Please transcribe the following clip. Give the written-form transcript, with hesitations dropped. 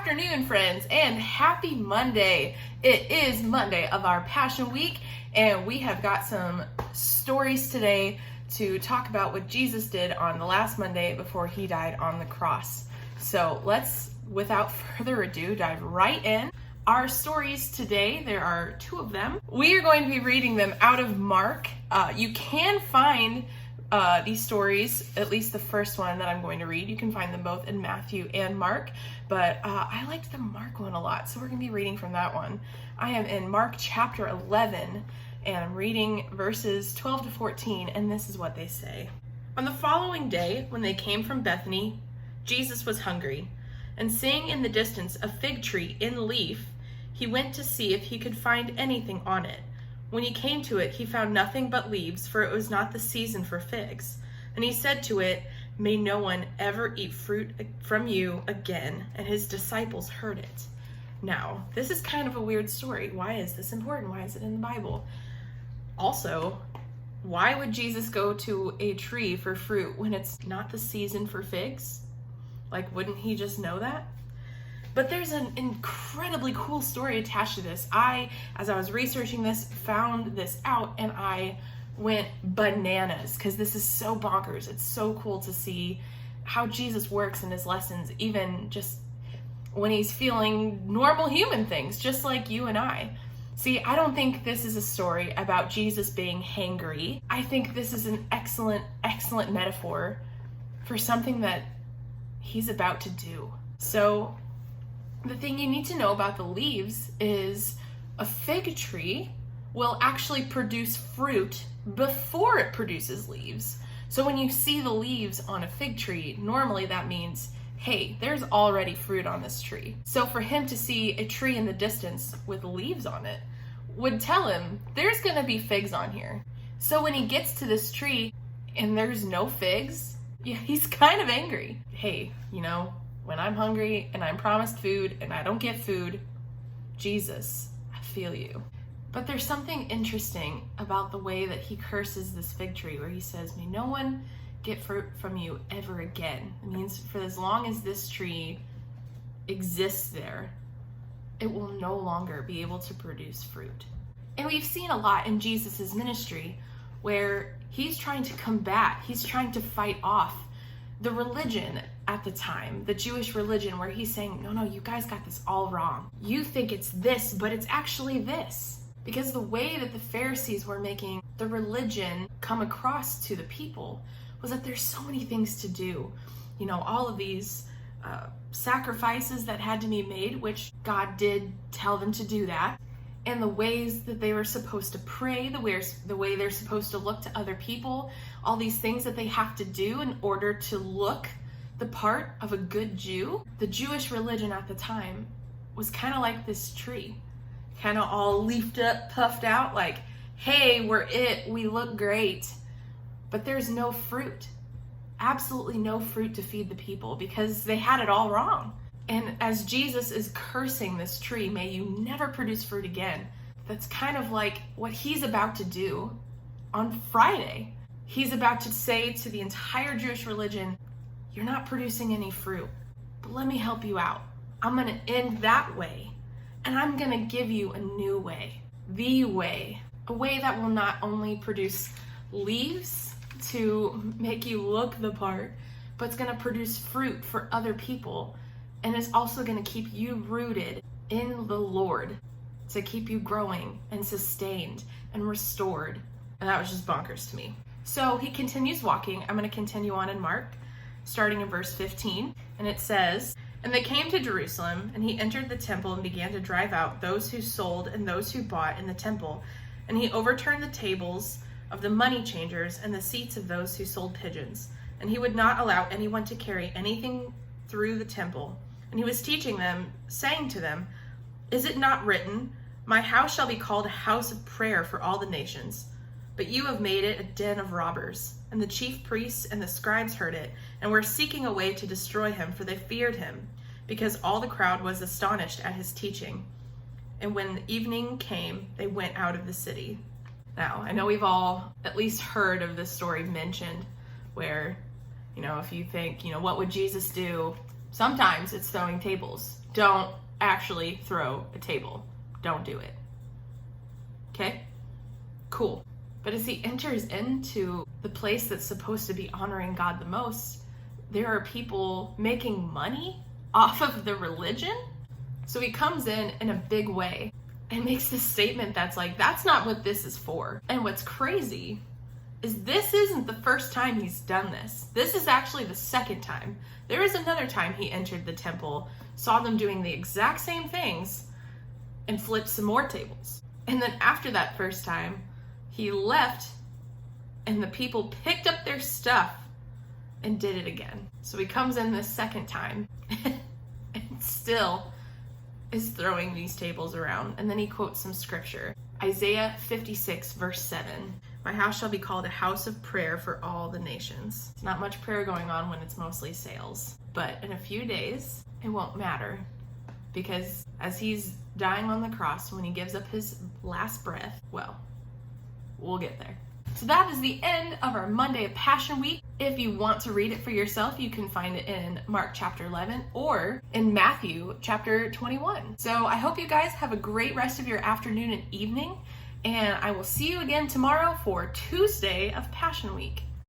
afternoon, friends, and happy Monday. It is Monday of our Passion Week, and we have got some stories today to talk about what Jesus did on the last Monday before he died on the cross. So let's, without further ado, dive right in. Our stories today, there are two of them. We are going to be reading them out of Mark. You can find these stories, at least the first one that I'm going to read, you can find them both in Matthew and Mark, but I liked the Mark one a lot, so we're going to be reading from that one. I am in Mark chapter 11, and I'm reading verses 12 to 14, and this is what they say. On the following day, when they came from Bethany, Jesus was hungry, and seeing in the distance a fig tree in leaf, he went to see if he could find anything on it. When he came to it, he found nothing but leaves, for it was not the season for figs. And he said to it, "May no one ever eat fruit from you again." And his disciples heard it. Now, this is kind of a weird story. Why is this important? Why is it in the Bible? Also, why would Jesus go to a tree for fruit when it's not the season for figs? Like, wouldn't he just know that? But there's an incredibly cool story attached to this. As I was researching this, found this out, and I went bananas because this is so bonkers. It's so cool to see how Jesus works in his lessons, even just when he's feeling normal human things, just like you and I. See, I don't think this is a story about Jesus being hangry. I think this is an excellent, excellent metaphor for something that he's about to do. So, the thing you need to know about the leaves is a fig tree will actually produce fruit before it produces leaves. So when you see the leaves on a fig tree, normally that means, hey, there's already fruit on this tree. So for him to see a tree in the distance with leaves on it would tell him there's gonna be figs on here. So when he gets to this tree and there's no figs, yeah, he's kind of angry. Hey, when I'm hungry and I'm promised food and I don't get food, Jesus, I feel you. But there's something interesting about the way that he curses this fig tree, where he says, "May no one get fruit from you ever again." It means for as long as this tree exists there, it will no longer be able to produce fruit. And we've seen a lot in Jesus's ministry where he's trying to combat, he's trying to fight off the religion at the time, the Jewish religion, where he's saying, no, you guys got this all wrong. You think it's this, but it's actually this. Because the way that the Pharisees were making the religion come across to the people was that there's so many things to do. All of these sacrifices that had to be made, which God did tell them to do that, and the ways that they were supposed to pray, the way they're supposed to look to other people, all these things that they have to do in order to look the part of a good Jew. The Jewish religion at the time was kind of like this tree, kind of all leafed up, puffed out, like, hey, we're it, we look great, but there's no fruit, absolutely no fruit to feed the people because they had it all wrong. And as Jesus is cursing this tree, "May you never produce fruit again," that's kind of like what he's about to do on Friday. He's about to say to the entire Jewish religion, "You're not producing any fruit, but let me help you out. I'm going to end that way, and I'm going to give you a new way, the way, a way that will not only produce leaves to make you look the part, but it's going to produce fruit for other people. And it's also going to keep you rooted in the Lord to keep you growing and sustained and restored." And that was just bonkers to me. So he continues walking. I'm going to continue on in Mark, starting in verse 15. And it says, "And they came to Jerusalem, and he entered the temple and began to drive out those who sold and those who bought in the temple. And he overturned the tables of the money changers and the seats of those who sold pigeons. And he would not allow anyone to carry anything through the temple. And he was teaching them, saying to them, 'Is it not written, my house shall be called a house of prayer for all the nations? But you have made it a den of robbers.' And the chief priests and the scribes heard it, and were seeking a way to destroy him, for they feared him, because all the crowd was astonished at his teaching. And when the evening came, they went out of the city." Now, I know we've all at least heard of this story mentioned, where, if you think, what would Jesus do? Sometimes it's throwing tables. Don't actually throw a table. Don't do it. Okay? Cool. But as he enters into the place that's supposed to be honoring God the most, there are people making money off of the religion. So he comes in a big way and makes this statement that's like, that's not what this is for. And what's crazy is this isn't the first time he's done this. This is actually the second time. There was another time he entered the temple, saw them doing the exact same things, and flipped some more tables. And then after that first time, he left and the people picked up their stuff and did it again. So he comes in this second time and still is throwing these tables around. And then he quotes some scripture. Isaiah 56 verse 7. My house shall be called a house of prayer for all the nations. It's not much prayer going on when it's mostly sales. But in a few days, it won't matter. Because as he's dying on the cross, when he gives up his last breath, well, we'll get there. So that is the end of our Monday of Passion Week. If you want to read it for yourself, you can find it in Mark chapter 11 or in Matthew chapter 21. So I hope you guys have a great rest of your afternoon and evening, and I will see you again tomorrow for Tuesday of Passion Week.